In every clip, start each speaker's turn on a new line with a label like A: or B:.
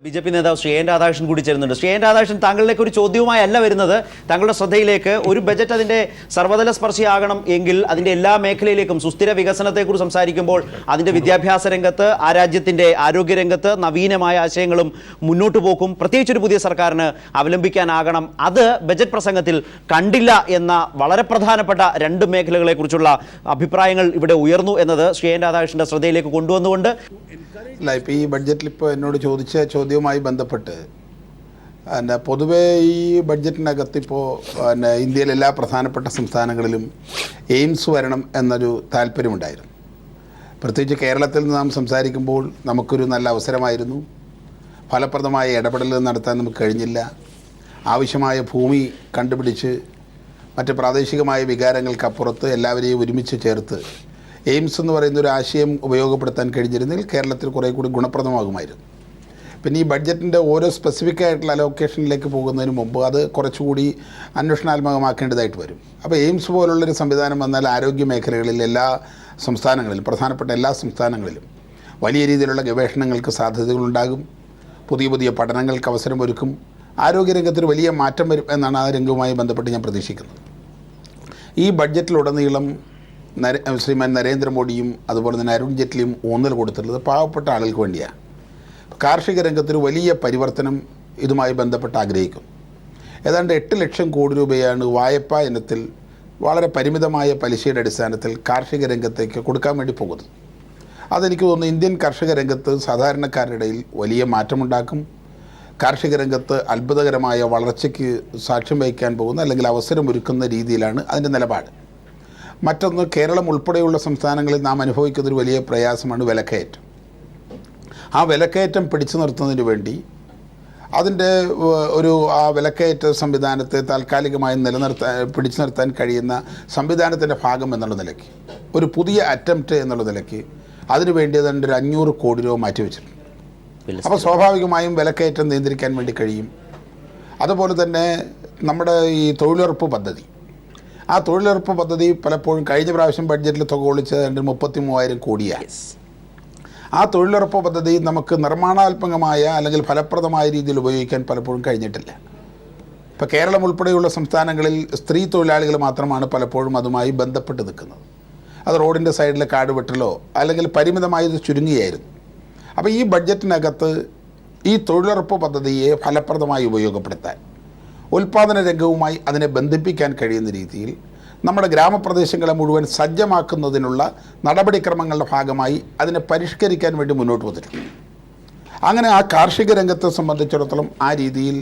A: BJP നേതാവ് Shri N Radhakrishnan കൂടി ചേരുന്നുണ്ട്. ശ്രീ എൻ രാധാകൃഷ്ണൻ, താങ്കളിലേക്ക് ഒരു ചോദ്യവുമായി അല്ല വരുന്നത്. താങ്കളുടെ ശ്രദ്ധയിലേക്ക് ഒരു ബജറ്റ് അതിന്റെ സർവ്വതല സ്പർശിയാകണം എങ്കിൽ അതിന്റെ എല്ലാ മേഖലയിലേക്കും സുസ്ഥിര വികസനത്തെക്കുറിച്ച് സംസാരിക്കുമ്പോൾ അതിന്റെ വിദ്യാഭ്യാസ രംഗത്ത്, ആ രാജ്യത്തിന്റെ ആരോഗ്യ രംഗത്ത് നവീനമായ ആശയങ്ങളും മുന്നോട്ട് പോക്കും പ്രത്യേകിച്ചൊരു പുതിയ സർക്കാരിന് അവലംബിക്കാനാകണം. അത് ബജറ്റ് പ്രസംഗത്തിൽ കണ്ടില്ല എന്ന വളരെ പ്രധാനപ്പെട്ട രണ്ട് മേഖലകളെ കുറിച്ചുള്ള അഭിപ്രായങ്ങൾ ഇവിടെ ഉയർന്നു എന്നത് ശ്രീ എൻ രാധാകൃഷ്ണന്റെ ശ്രദ്ധയിലേക്ക് കൊണ്ടുവന്നുകൊണ്ട്
B: അല്ല, ഇപ്പോൾ ഈ ബഡ്ജറ്റിൽ ഇപ്പോൾ എന്നോട് ചോദിച്ച ചോദ്യവുമായി ബന്ധപ്പെട്ട് പൊതുവേ ഈ ബഡ്ജറ്റിനകത്ത് ഇപ്പോൾ ഇന്ത്യയിലെ എല്ലാ പ്രധാനപ്പെട്ട സംസ്ഥാനങ്ങളിലും എയിംസ് വരണം എന്നൊരു താല്പര്യമുണ്ടായിരുന്നു. പ്രത്യേകിച്ച് കേരളത്തിൽ നിന്ന് നാം സംസാരിക്കുമ്പോൾ നമുക്കൊരു നല്ല അവസരമായിരുന്നു. ഫലപ്രദമായ ഇടപെടൽ നടത്താൻ നമുക്ക് കഴിഞ്ഞില്ല. ആവശ്യമായ ഭൂമി കണ്ടുപിടിച്ച് മറ്റ് പ്രാദേശികമായ വികാരങ്ങൾക്കപ്പുറത്ത് എല്ലാവരെയും ഒരുമിച്ച് ചേർത്ത് എയിംസ് എന്ന് പറയുന്ന ഒരു ആശയം ഉപയോഗപ്പെടുത്താൻ കഴിഞ്ഞിരുന്നെങ്കിൽ കേരളത്തിൽ കുറേ കൂടി ഗുണപ്രദമാകുമായിരുന്നു. പിന്നെ ഈ ബഡ്ജറ്റിൻ്റെ ഓരോ സ്പെസിഫിക് ആയിട്ടുള്ള അലോക്കേഷനിലേക്ക് പോകുന്നതിന് മുമ്പ് അത് കുറച്ചുകൂടി അന്വേഷണാത്മകമാക്കേണ്ടതായിട്ട് വരും. അപ്പോൾ എയിംസ് പോലുള്ളൊരു സംവിധാനം വന്നാൽ ആരോഗ്യ മേഖലകളിൽ എല്ലാ സംസ്ഥാനങ്ങളിലും, പ്രധാനപ്പെട്ട എല്ലാ സംസ്ഥാനങ്ങളിലും വലിയ രീതിയിലുള്ള ഗവേഷണങ്ങൾക്ക് സാധ്യതകളുണ്ടാകും. പുതിയ പുതിയ പഠനങ്ങൾക്ക് അവസരമൊരുക്കും. ആരോഗ്യരംഗത്തിന് വലിയ മാറ്റം വരും എന്നാണ് ആ രംഗവുമായി ബന്ധപ്പെട്ട് ഞാൻ പ്രതീക്ഷിക്കുന്നത്. ഈ ബഡ്ജറ്റിലുടനീളം ശ്രീമാൻ നരേന്ദ്രമോദിയും അതുപോലെ തന്നെ അരുൺ ജെയ്റ്റ്ലിയും ഊന്നൽ കൊടുത്തിട്ടുള്ളത് പാവപ്പെട്ട ആളുകൾക്ക് വേണ്ടിയാണ്. കാർഷിക രംഗത്തൊരു വലിയ പരിവർത്തനം ഇതുമായി ബന്ധപ്പെട്ട് ആഗ്രഹിക്കും. ഏതാണ്ട് 8 ലക്ഷം കോടി രൂപയാണ് വായ്പാ ഇനത്തിൽ വളരെ പരിമിതമായ പലിശയുടെ അടിസ്ഥാനത്തിൽ കാർഷിക രംഗത്തേക്ക് കൊടുക്കാൻ വേണ്ടി പോകുന്നത്. അതെനിക്ക് തോന്നുന്നു ഇന്ത്യൻ കർഷക രംഗത്ത് സാധാരണക്കാരുടെ ഇടയിൽ വലിയ മാറ്റമുണ്ടാക്കും. കാർഷിക രംഗത്ത് അത്ഭുതകരമായ വളർച്ചയ്ക്ക് സാക്ഷ്യം വഹിക്കാൻ പോകുന്ന അല്ലെങ്കിൽ അവസരമൊരുക്കുന്ന രീതിയിലാണ് അതിൻ്റെ നിലപാട്. മറ്റൊന്ന്, കേരളം ഉൾപ്പെടെയുള്ള സംസ്ഥാനങ്ങളിൽ നാം അനുഭവിക്കുന്നൊരു വലിയ പ്രയാസമാണ് വിലക്കയറ്റം. ആ വിലക്കയറ്റം പിടിച്ചു നിർത്തുന്നതിന് വേണ്ടി അതിൻ്റെ ആ വിലക്കയറ്റ സംവിധാനത്തെ താൽക്കാലികമായി പിടിച്ചു നിർത്താൻ കഴിയുന്ന സംവിധാനത്തിൻ്റെ ഭാഗം എന്നുള്ള നിലയ്ക്ക് ഒരു പുതിയ അറ്റംപ്റ്റ് എന്നുള്ള നിലയ്ക്ക് അതിനുവേണ്ടി അതിൻ്റെ ഒരു 500 കോടി രൂപ മാറ്റിവെച്ചിട്ടുണ്ട്. അപ്പോൾ സ്വാഭാവികമായും വിലക്കയറ്റം നിയന്ത്രിക്കാൻ വേണ്ടി കഴിയും. അതുപോലെ തന്നെ നമ്മുടെ ഈ തൊഴിലുറപ്പ് പദ്ധതി, ആ തൊഴിലുറപ്പ് പദ്ധതി പലപ്പോഴും കഴിഞ്ഞ പ്രാവശ്യം ബഡ്ജറ്റിൽ തുക ഒളിച്ചത് 33,000 കോടിയാണ്. ആ തൊഴിലുറപ്പ് പദ്ധതി നമുക്ക് നിർമ്മാണാത്മകമായ അല്ലെങ്കിൽ ഫലപ്രദമായ രീതിയിൽ ഉപയോഗിക്കാൻ പലപ്പോഴും കഴിഞ്ഞിട്ടില്ല. ഇപ്പോൾ കേരളം ഉൾപ്പെടെയുള്ള സംസ്ഥാനങ്ങളിൽ സ്ത്രീ തൊഴിലാളികൾ മാത്രമാണ് പലപ്പോഴും അതുമായി ബന്ധപ്പെട്ട് നിൽക്കുന്നത്. അത് റോഡിൻ്റെ സൈഡിലെ കാട് വെട്ടലോ അല്ലെങ്കിൽ പരിമിതമായത് ചുരുങ്ങിയായിരുന്നു. അപ്പോൾ ഈ ബഡ്ജറ്റിനകത്ത് ഈ തൊഴിലുറപ്പ് പദ്ധതിയെ ഫലപ്രദമായി ഉപയോഗപ്പെടുത്താൻ, ഉൽപ്പാദന രംഗവുമായി അതിനെ ബന്ധിപ്പിക്കാൻ കഴിയുന്ന രീതിയിൽ നമ്മുടെ ഗ്രാമപ്രദേശങ്ങളെ മുഴുവൻ സജ്ജമാക്കുന്നതിനുള്ള നടപടിക്രമങ്ങളുടെ ഭാഗമായി അതിനെ പരിഷ്കരിക്കാൻ വേണ്ടി മുന്നോട്ട് വന്നിട്ടുണ്ട്. അങ്ങനെ ആ കാർഷിക രംഗത്തെ സംബന്ധിച്ചിടത്തോളം ആ രീതിയിൽ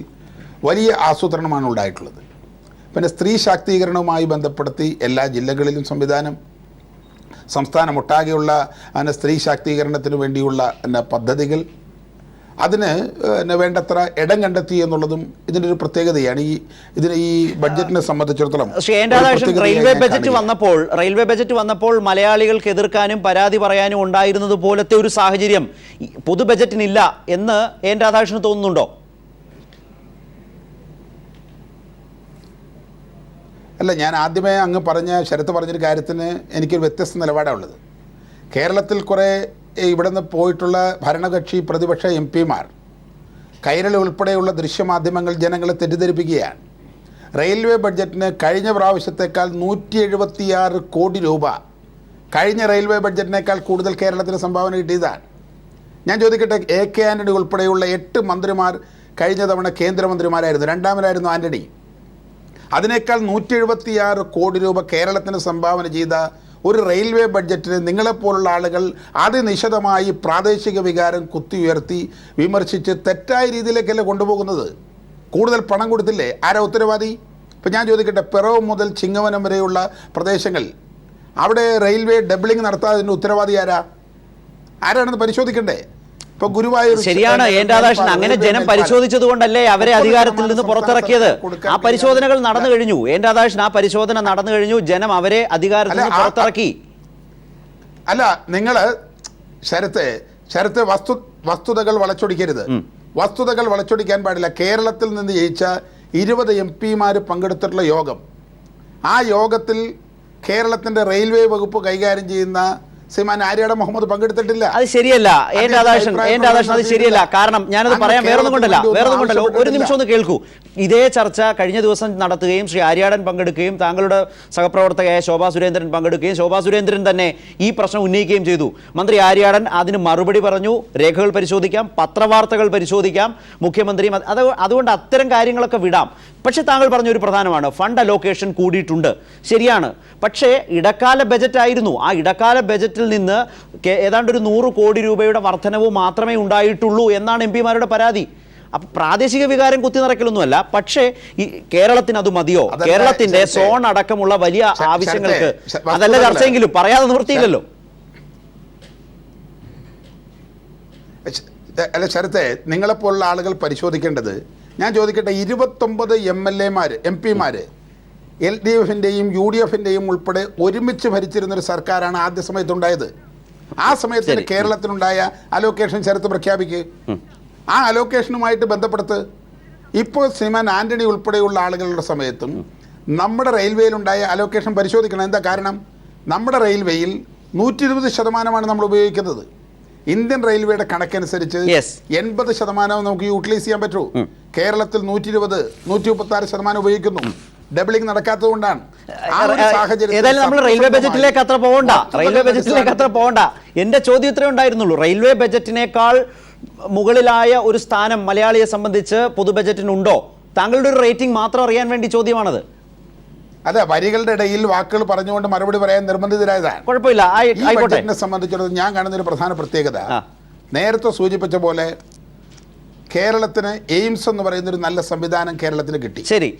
B: വലിയ ആസൂത്രണമാണ് ഉണ്ടായിട്ടുള്ളത്. പിന്നെ സ്ത്രീ ശാക്തീകരണവുമായി ബന്ധപ്പെടുത്തി എല്ലാ ജില്ലകളിലും സംവിധാനം, സംസ്ഥാനമൊട്ടാകെയുള്ള സ്ത്രീ ശാക്തീകരണത്തിന് വേണ്ടിയുള്ള പദ്ധതികൾ, അതിന് വേണ്ടത്ര ഇടം കണ്ടെത്തി എന്നുള്ളതും ഇതിൻ്റെ ഒരു പ്രത്യേകതയാണ്. ഈ ബഡ്ജറ്റിനെ സംബന്ധിച്ചിടത്തോളം
A: റെയിൽവേ ബജറ്റ് വന്നപ്പോൾ മലയാളികൾക്ക് എതിർക്കാനും പരാതി പറയാനും ഉണ്ടായിരുന്നത് പോലത്തെ ഒരു സാഹചര്യം പൊതു ബജറ്റിനില്ല എന്ന് എൻ രാധാകൃഷ്ണന് തോന്നുന്നുണ്ടോ?
B: അല്ല, ഞാൻ ആദ്യമേ അങ്ങ് ശരത്ത് പറഞ്ഞൊരു കാര്യത്തിന് എനിക്കൊരു വ്യത്യസ്ത നിലപാടാണ് ഉള്ളത്. കേരളത്തിൽ കുറേ ഇവിടെ നിന്ന് പോയിട്ടുള്ള ഭരണകക്ഷി പ്രതിപക്ഷ MP-മാർ കൈരളി ഉൾപ്പെടെയുള്ള ദൃശ്യമാധ്യമങ്ങൾ ജനങ്ങളെ തെറ്റിദ്ധരിപ്പിക്കുകയാണ്. റെയിൽവേ ബഡ്ജറ്റിന് കഴിഞ്ഞ പ്രാവശ്യത്തേക്കാൾ 176 കോടി രൂപ കഴിഞ്ഞ റെയിൽവേ ബഡ്ജറ്റിനേക്കാൾ കൂടുതൽ കേരളത്തിന് സംഭാവന കിട്ടിയതാണ്. ഞാൻ ചോദിക്കട്ടെ, AK ആൻ്റണി ഉൾപ്പെടെയുള്ള 8 മന്ത്രിമാർ കഴിഞ്ഞ തവണ കേന്ദ്രമന്ത്രിമാരായിരുന്നു. രണ്ടാമനായിരുന്നു ആൻ്റണി. അതിനേക്കാൾ 176 കോടി രൂപ കേരളത്തിന് സംഭാവന ചെയ്ത ഒരു റെയിൽവേ ബഡ്ജറ്റിന് നിങ്ങളെപ്പോലുള്ള ആളുകൾ അതിനിശിതമായി പ്രാദേശിക വികാരം കുത്തിയുയർത്തി വിമർശിച്ച് തെറ്റായ രീതിയിലേക്കല്ലേ കൊണ്ടുപോകുന്നത്. കൂടുതൽ പണം കൊടുത്തില്ലേ? ആരാ ഉത്തരവാദി? ഇപ്പം ഞാൻ ചോദിക്കട്ടെ, പിറവം മുതൽ ചിങ്ങവനം വരെയുള്ള പ്രദേശങ്ങൾ അവിടെ റെയിൽവേ ഡബിളിംഗ് നടത്താതിൻ്റെ ഉത്തരവാദി ആരാണെന്ന് പരിശോധിക്കണ്ടേ? ഇപ്പോൾ ഗുരുവായൂർ,
A: ശരിയാണ് എൻ രാധാകൃഷ്ണൻ, അങ്ങനെ ജനം പരിശോധിച്ചത് കൊണ്ടല്ലേ അവരെ അധികാരത്തിൽ നിന്ന് പുറത്തിറക്കിയത്. ആ പരിശോധനകൾ നടന്നു കഴിഞ്ഞു എൻ രാധാകൃഷ്ണൻ, ആ പരിശോധന നടന്നു കഴിഞ്ഞു. ജനം അവരെ അധികാരത്തിൽ നിന്ന് പുറത്തിറക്കി.
B: അല്ല, നിങ്ങൾ ശരത്തെ വസ്തുതകൾ വളച്ചൊടിക്കരുത്. വസ്തുതകൾ വളച്ചൊടിക്കാൻ പാടില്ല. കേരളത്തിൽ നിന്ന് ജയിച്ച 20 MP-മാർ പങ്കെടുത്തിട്ടുള്ള യോഗം, ആ യോഗത്തിൽ കേരളത്തിൻ്റെ റെയിൽവേ വകുപ്പ് കൈകാര്യം ചെയ്യുന്ന ശ്രീമാൻ ആര്യാടൻ മുഹമ്മദ് പങ്കെടുത്തിട്ടില്ല.
A: അത് ശരിയല്ല രാധാകൃഷ്ണൻ, അത് ശരിയല്ല. കാരണം ഞാനത് പറയാൻ വേറൊന്നും കൊണ്ടല്ല. ഒരു നിമിഷം ഒന്ന് കേൾക്കൂ. ഇതേ ചർച്ച കഴിഞ്ഞ ദിവസം നടത്തുകയും ശ്രീ ആര്യാടൻ പങ്കെടുക്കുകയും താങ്കളുടെ സഹപ്രവർത്തകയായ ശോഭാ സുരേന്ദ്രൻ പങ്കെടുക്കുകയും ശോഭാ സുരേന്ദ്രൻ തന്നെ ഈ പ്രശ്നം ഉന്നയിക്കുകയും ചെയ്തു. മന്ത്രി ആര്യാടൻ അതിന് മറുപടി പറഞ്ഞു. രേഖകൾ പരിശോധിക്കാം, പത്രവാർത്തകൾ പരിശോധിക്കാം, മുഖ്യമന്ത്രിയും അതുകൊണ്ട് അത്തരം കാര്യങ്ങളൊക്കെ വിടാം. പക്ഷേ താങ്കൾ പറഞ്ഞ ഒരു പ്രധാനമാണ്, ഫണ്ട് അലോക്കേഷൻ കൂടിയിട്ടുണ്ട്, ശരിയാണ്. പക്ഷേ ഇടക്കാല ബജറ്റ് ആയിരുന്നു. ആ ഇടക്കാല ബജറ്റിൽ നിന്ന് ഏതാണ്ട് ഒരു 100 കോടി രൂപയുടെ വർധനവ് മാത്രമേ ഉണ്ടായിട്ടുള്ളൂ എന്നാണ് എം പിമാരുടെ പരാതി. അപ്പൊ പ്രാദേശിക വികാരം കുത്തിനിറക്കലൊന്നുമല്ല. പക്ഷേ ഈ കേരളത്തിന് അത് മതിയോ? കേരളത്തിന്റെ സോൺ അടക്കമുള്ള വലിയ ആവശ്യങ്ങൾക്ക് അതല്ല ചർച്ചയെങ്കിലും പറയാതെ നിവൃത്തിയില്ലല്ലോ.
B: അല്ല ശരത്തെ, നിങ്ങളെപ്പോലുള്ള ആളുകൾ പരിശോധിക്കേണ്ടത്, ഞാൻ ചോദിക്കട്ടെ, 29 MLA-മാർ MP-മാർ LDF-ന്റെയും UDF-ന്റെയും ഉൾപ്പെടെ ഒരുമിച്ച് ഭരിച്ചിരുന്നൊരു സർക്കാരാണ് ആദ്യ സമയത്തുണ്ടായത്. ആ സമയത്തിന് കേരളത്തിനുണ്ടായ അലോക്കേഷൻ ശരത്ത് പ്രഖ്യാപിക്കുക. ആ അലോക്കേഷനുമായിട്ട് ബന്ധപ്പെടുത്ത്. ഇപ്പോൾ ശ്രീമാൻ ആന്റണി ഉൾപ്പെടെയുള്ള ആളുകളുടെ സമയത്തും നമ്മുടെ റെയിൽവേയിലുണ്ടായ അലോക്കേഷൻ പരിശോധിക്കണം. എന്താ കാരണം? നമ്മുടെ റെയിൽവേയിൽ 120% നമ്മൾ ഉപയോഗിക്കുന്നത്. ഇന്ത്യൻ റെയിൽവേയുടെ കണക്കനുസരിച്ച് 80% നമുക്ക് യൂട്ടിലൈസ് ചെയ്യാൻ പറ്റൂ. കേരളത്തിൽ 120, 136% ഉപയോഗിക്കുന്നു. ഡബിളിംഗ് നടക്കാത്തത് കൊണ്ടാണ്.
A: നമ്മൾ റെയിൽവേ ബജറ്റിലേക്ക് അത്ര പോകണ്ട. എന്റെ ചോദ്യം ഇത്രേ ഉണ്ടായിരുന്നുള്ളൂ. റെയിൽവേ ബജറ്റിനേക്കാൾ മുകളിലായ ഒരു സ്ഥാനം മലയാളിയെ സംബന്ധിച്ച് പൊതു ബജറ്റിനുണ്ടോ? താങ്കളുടെ ഒരു റേറ്റിംഗ് മാത്രം അറിയാൻ വേണ്ടി ചോദ്യമാണത്.
B: അതെ, വരികളുടെ ഇടയിൽ വാക്കുകൾ പറഞ്ഞുകൊണ്ട് മറുപടി പറയാൻ നിർബന്ധിതരായതാണ്.
A: കുഴപ്പമില്ല.
B: ഈ ബജറ്റിനെ സംബന്ധിച്ചിടത്തോളം ഞാൻ കാണുന്ന ഒരു പ്രധാന പ്രത്യേകത, നേരത്തെ സൂചിപ്പിച്ച പോലെ കേരളത്തിന് എയിംസ് എന്ന് പറയുന്ന ഒരു നല്ല സംവിധാനം കേരളത്തിന് കിട്ടി.
A: ശരി.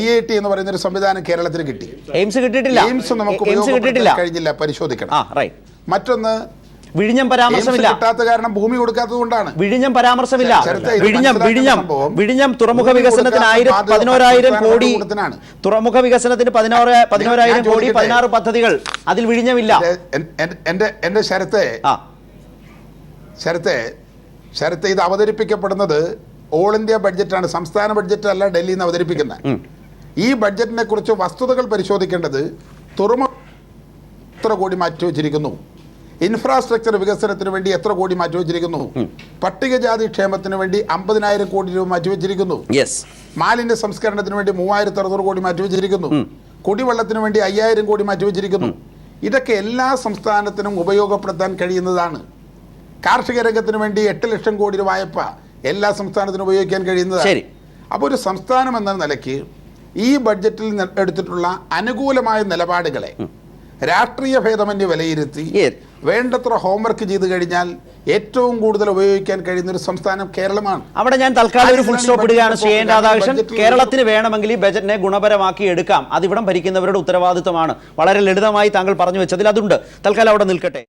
B: IIT എന്ന് പറയുന്ന ഒരു സംവിധാനം കേരളത്തിന് കിട്ടി.
A: എയിംസ് കിട്ടിയിട്ടില്ല.
B: എയിംസ് നമുക്ക് ഉപയോഗപ്പെടുത്താൻ കഴിഞ്ഞില്ല, പരിശോധിക്കണം. മറ്റൊന്ന്,
A: വിഴിഞ്ഞം പരാമർശമില്ല.
B: കിട്ടാത്ത കാരണം ഭൂമി കൊടുക്കാത്തത് കൊണ്ടാണ്.
A: വിഴിഞ്ഞം പരാമർശമില്ല. വിഴിഞ്ഞം തുറമുഖ വികസനത്തിന് 11,000 കോടി, തുറമുഖ വികസനത്തിന് 11,000 കോടി, 16 പദ്ധതികൾ, അതിൽ വിഴിഞ്ഞമില്ല.
B: എന്റെ ശരത്തെ ഇത് അവതരിപ്പിക്കപ്പെടുന്നത് ഓൾ ഇന്ത്യ ബഡ്ജറ്റാണ്, സംസ്ഥാന ബഡ്ജറ്റ് അല്ല ഡൽഹിയിൽ നിന്ന് അവതരിപ്പിക്കുന്നത്. ഈ ബഡ്ജറ്റിനെ കുറിച്ച് വസ്തുതകൾ പരിശോധിക്കേണ്ടത്, തുറമുഖ എത്ര കോടി മാറ്റിവെച്ചിരിക്കുന്നു, ഇൻഫ്രാസ്ട്രക്ചർ വികസനത്തിന് വേണ്ടി എത്ര കോടി മാറ്റിവെച്ചിരിക്കുന്നു, പട്ടികജാതി ക്ഷേമത്തിന് വേണ്ടി 50,000 കോടി രൂപ മാറ്റിവെച്ചിരിക്കുന്നു, മാലിന്യ സംസ്കരണത്തിന് വേണ്ടി 3,600 കോടി മാറ്റിവെച്ചിരിക്കുന്നു, കുടിവെള്ളത്തിന് വേണ്ടി 5,000 കോടി മാറ്റിവെച്ചിരിക്കുന്നു. ഇതൊക്കെ എല്ലാ സംസ്ഥാനത്തിനും ഉപയോഗപ്പെടുത്താൻ കഴിയുന്നതാണ്. കാർഷിക രംഗത്തിന് വേണ്ടി 8 ലക്ഷം കോടി രൂപ വായ്പ എല്ലാ സംസ്ഥാനത്തിനും ഉപയോഗിക്കാൻ കഴിയുന്നതാണ്. അപ്പോൾ ഒരു സംസ്ഥാനം എന്ന നിലയ്ക്ക് ഈ ബഡ്ജറ്റിൽ എടുത്തിട്ടുള്ള അനുകൂലമായ നിലപാടുകളെ രാഷ്ട്രീയ ഭേദമന്യേ വിലയിരുത്തി വേണ്ടത്ര ഹോംവർക്ക് ചെയ്ത് കഴിഞ്ഞാൽ ഏറ്റവും കൂടുതൽ ഉപയോഗിക്കാൻ കഴിയുന്ന ഒരു സംസ്ഥാനം കേരളമാണ്.
A: അവിടെ ഞാൻ തൽക്കാലം ഒരു ഫുൾ സ്റ്റോപ്പ് ഇടുകയാണ്. ശ്രീ എൻ രാധാകൃഷ്ണൻ, കേരളത്തിന് വേണമെങ്കിൽ ഈ ബജറ്റിനെ ഗുണപരമാക്കി എടുക്കാം. അതിവിടം ഭരിക്കുന്നവരുടെ ഉത്തരവാദിത്വമാണ്. വളരെ ലളിതമായി താങ്കൾ പറഞ്ഞു വെച്ചതിൽ അതുണ്ട്. തൽക്കാലം അവിടെ നിൽക്കട്ടെ.